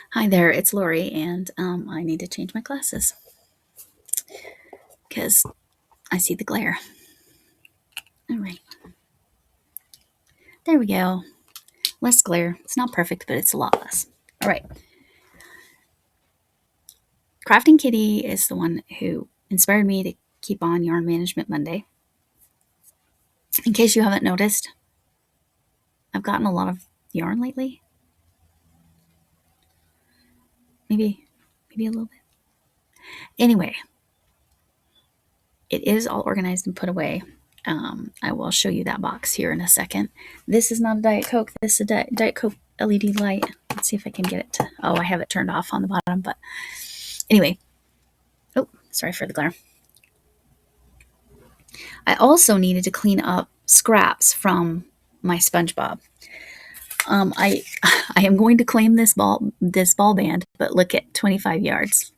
Hi there, it's Lori, and I need to change my glasses because I see the glare. All right, there we go. Less glare. It's not perfect, but it's a lot less. All right. Crafting Kitty is the one who inspired me to keep on Yarn Management Monday. In case you haven't noticed, I've gotten a lot of yarn lately. Maybe a little bit. Anyway, it is all organized and put away. I will show you that box here in a second. This is not a Diet Coke. This is a Diet Coke LED light. Let's see if I can get it to, oh, I have it turned off on the bottom, but anyway. Oh, sorry for the glare. I also needed to clean up scraps from my SpongeBob. I I am going to claim this ball band, but look at 25 yards.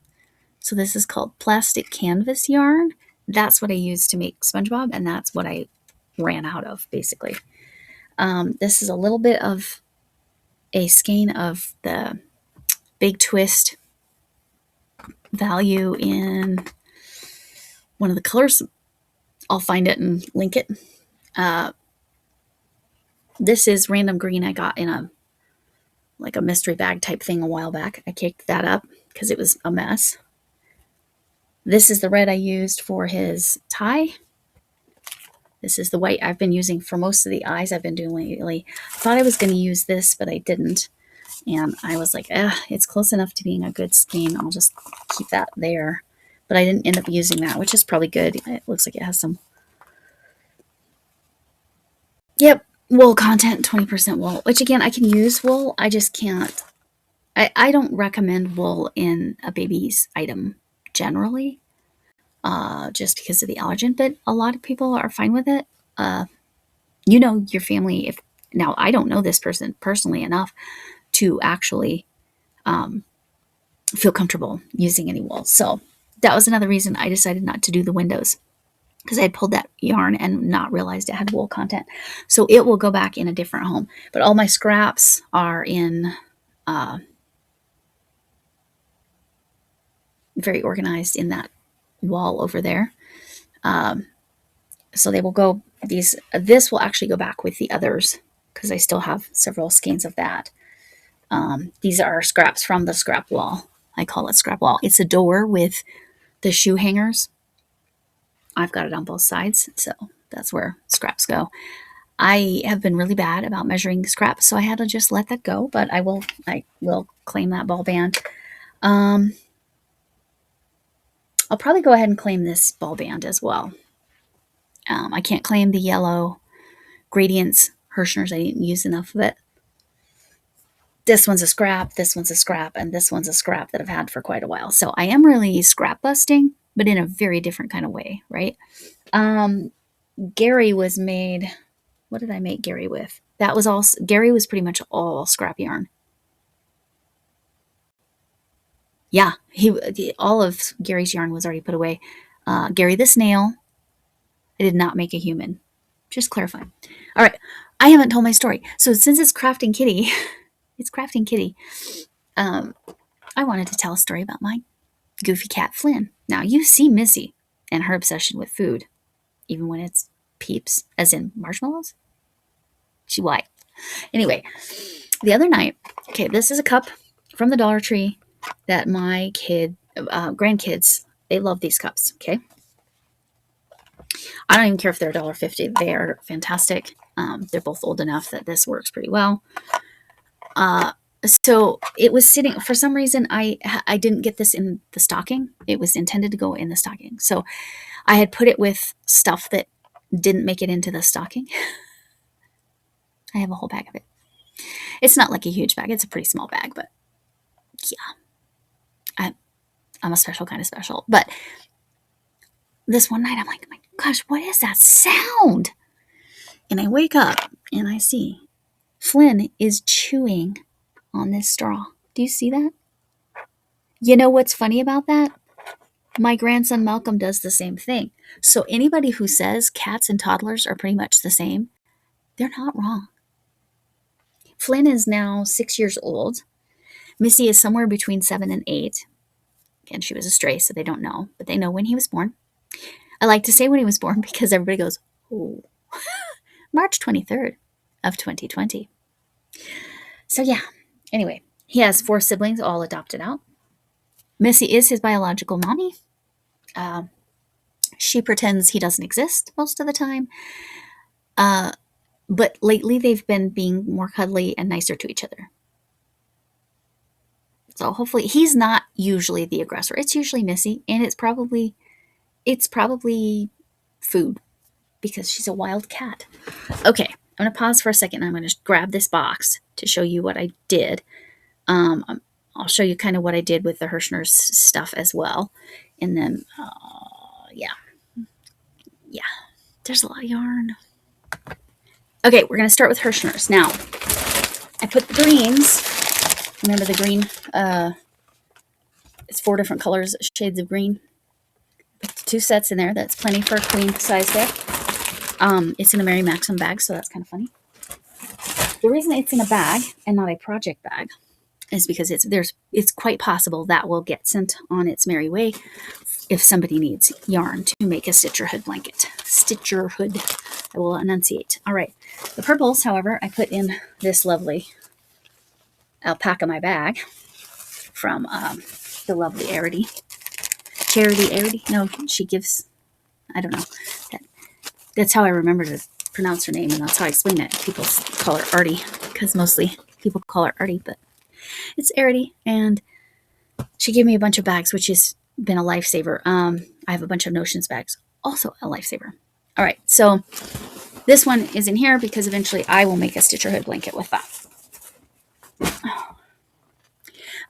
So this is called plastic canvas yarn. That's what I used to make SpongeBob, and that's what I ran out of, basically. This is a little bit of a skein of the Big Twist value in one of the colors. I'll find it and link it. This is random green I got in a mystery bag type thing a while back. I caked that up because it was a mess. This is the red I used for his tie. This is the white I've been using for most of the eyes I've been doing lately. I thought I was going to use this, but I didn't. And I was like, it's close enough to being a good skein. I'll just keep that there. But I didn't end up using that, which is probably good. It looks like it has some. Yep, wool content, 20% wool. Which again, I can use wool. I just can't. I don't recommend wool in a baby's item generally, just because of the allergen. But a lot of people are fine with it. Your family. If now I don't know this person personally enough to actually feel comfortable using any wool. So that was another reason I decided not to do the windows, because I had pulled that yarn and not realized it had wool content. So it will go back in a different home. But all my scraps are in very organized in that wall over there. So they will go, this will actually go back with the others because I still have several skeins of that. These are scraps from the scrap wall. I call it scrap wall. It's a door with the shoe hangers. I've got it on both sides, so that's where scraps go. I have been really bad about measuring scraps, so I had to just let that go, but I will claim that ball band. I'll probably go ahead and claim this ball band as well. I can't claim the yellow gradients Herrschnerrs. I didn't use enough of it. This one's a scrap, this one's a scrap, and this one's a scrap that I've had for quite a while. So I am really scrap busting, but in a very different kind of way, right? Gary was made, what did I make Gary with? That was all, Gary was pretty much all scrap yarn. Yeah, all of Gary's yarn was already put away. Gary the snail, I did not make a human. Just clarifying. All right, I haven't told my story. So since it's Crafting Kitty, I wanted to tell a story about my goofy cat Flynn. Now you see Missy and her obsession with food, even when it's Peeps, as in marshmallows. She white. Anyway, the other night, okay, this is a cup from the Dollar Tree that my grandkids, they love these cups, okay? I don't even care if they're $1.50. They are fantastic. They're both old enough that this works pretty well. So it was sitting, for some reason, I didn't get this in the stocking. It was intended to go in the stocking. So I had put it with stuff that didn't make it into the stocking. I have a whole bag of it. It's not like a huge bag. It's a pretty small bag, but yeah, I'm a special kind of special. But this one night, I'm like, my gosh, what is that sound? And I wake up and I see Flynn is chewing on this straw. Do you see that? You know what's funny about that? My grandson Malcolm does the same thing. So anybody who says cats and toddlers are pretty much the same, they're not wrong. Flynn is now 6 years old. Missy is somewhere between 7 and 8. Again, she was a stray, so they don't know, but they know when he was born. I like to say when he was born because everybody goes, oh, March 23rd of 2020. So yeah, anyway, he has 4 siblings, all adopted out. Missy is his biological mommy. She pretends he doesn't exist most of the time. But lately they've been being more cuddly and nicer to each other. So hopefully he's not usually the aggressor. It's usually Missy, and it's probably food because she's a wild cat. Okay, I'm going to pause for a second. I'm going to grab this box to show you what I did. I'll show you kind of what I did with the Herrschnerrs stuff as well. And then, yeah, there's a lot of yarn. Okay, we're going to start with Herrschnerrs. Now, I put the greens. Remember the green? It's 4 different colors, shades of green. Put 2 sets in there. That's plenty for a queen size bag. It's in a Mary Maxim bag, so that's kind of funny. The reason it's in a bag and not a project bag is because it's quite possible that will get sent on its merry way if somebody needs yarn to make a Stitcherhood blanket. Stitcherhood. I will enunciate. All right. The purples, however, I put in this lovely alpaca my bag from the lovely Arity. Charity Arity? No, she gives, I don't know. That's how I remember to pronounce her name, and that's how I explain it. People call her Artie, because mostly people call her Artie, but it's Arity, and she gave me a bunch of bags, which has been a lifesaver. I have a bunch of Notions bags, also a lifesaver. All right, so this one is in here because eventually I will make a Stitcherhood blanket with that.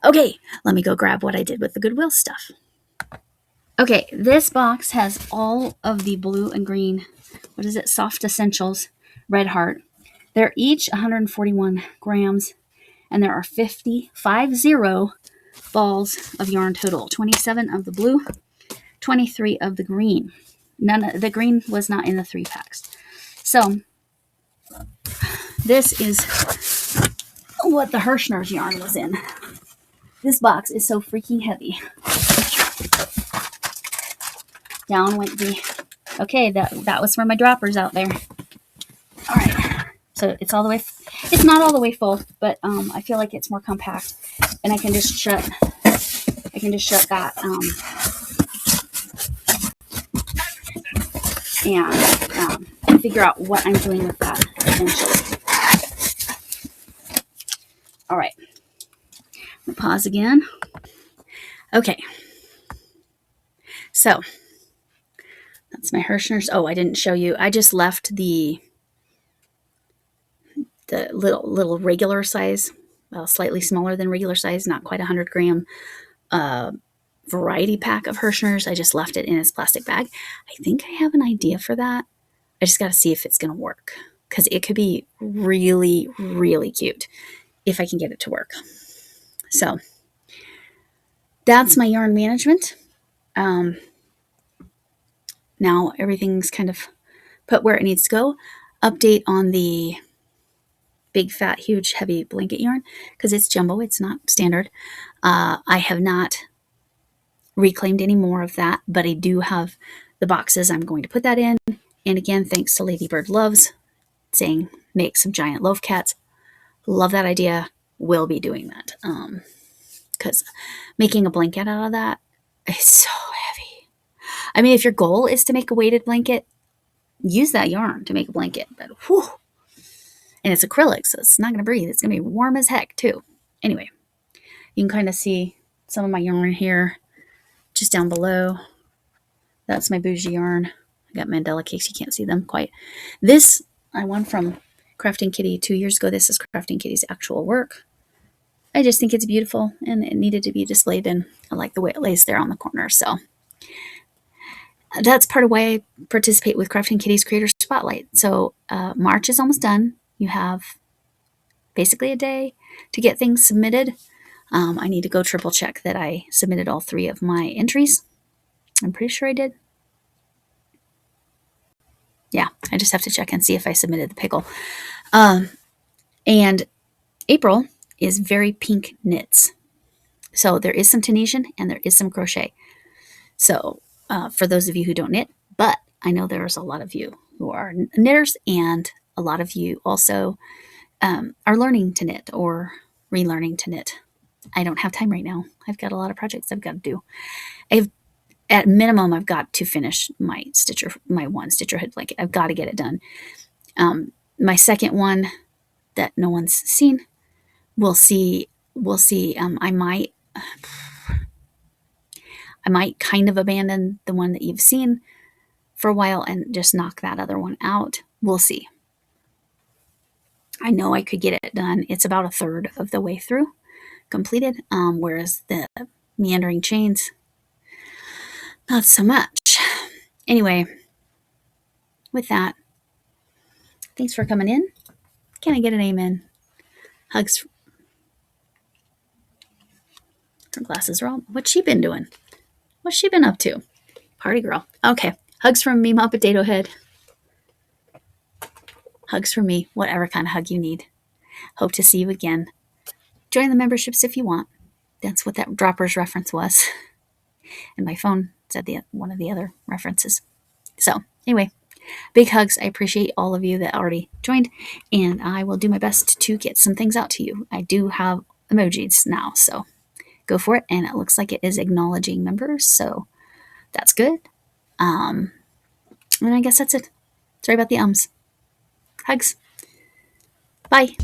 Okay, let me go grab what I did with the Goodwill stuff. Okay, this box has all of the blue and green, what is it, Soft Essentials Red Heart. They're each 141 grams, and there are 50 balls of yarn total. 27 of the blue, 23 of the green. The green was not in the 3 packs. So, this is what the Herrschnerrs yarn was in. This box is so freaking heavy. Down went the... Okay, that was for my droppers out there. All right. So it's all the way... It's not all the way full, but I feel like it's more compact. And I can just shut that and figure out what I'm doing with that eventually. All right. I'm gonna pause again. Okay. So that's my Herrschnerrs. Oh, I didn't show you. I just left the little regular size, well, slightly smaller than regular size, not quite 100 gram variety pack of Herrschnerrs. I just left it in its plastic bag. I think I have an idea for that. I just got to see if it's going to work, because it could be really, really cute if I can get it to work. So that's my yarn management. Now everything's kind of put where it needs to go. Update on the big, fat, huge, heavy blanket yarn, because it's jumbo. It's not standard. I have not reclaimed any more of that, but I do have the boxes I'm going to put that in. And again, thanks to Ladybird Loves saying make some giant loaf cats. Love that idea. Will be doing that. Because making a blanket out of that is so heavy. I mean, if your goal is to make a weighted blanket, use that yarn to make a blanket. But whew. And it's acrylic, so it's not going to breathe. It's going to be warm as heck, too. Anyway, you can kind of see some of my yarn here, just down below. That's my bougie yarn. I got Mandela cakes. You can't see them quite. This I won from Crafting Kitty 2 years ago. This is Crafting Kitty's actual work. I just think it's beautiful, and it needed to be displayed, and I like the way it lays there on the corner. So that's part of why I participate with Crafting Kitty's Creator Spotlight. So March is almost done. You have basically a day to get things submitted. I need to go triple check that I submitted all 3 of my entries. I'm pretty sure I did. Yeah, I just have to check and see if I submitted the pickle. And April is very pink knits. So there is some Tunisian and there is some crochet. So for those of you who don't knit, but I know there's a lot of you who are knitters, and a lot of you also are learning to knit or relearning to knit. I don't have time right now. I've got a lot of projects I've got to do. At minimum, I've got to finish my one Stitcherhood blanket. I've got to get it done. My second one that no one's seen, we'll see. We'll see. I might kind of abandon the one that you've seen for a while and just knock that other one out. We'll see. I know I could get it done. It's about a third of the way through completed, whereas the meandering chains, not so much. Anyway, with that, thanks for coming in. Can I get an amen? Hugs. Her glasses are all. What's she been doing? What's she been up to? Party girl. Okay. Hugs from me, Mom Potato Head. Hugs from me, whatever kind of hug you need. Hope to see you again. Join the memberships if you want. That's what that droppers reference was. And my phone said one of the other references. So anyway, big hugs. I appreciate all of you that already joined, and I will do my best to get some things out to you. I do have emojis now, so go for it. And it looks like it is acknowledging members, so that's good. And I guess that's it. Sorry about the ums. Hugs. Bye.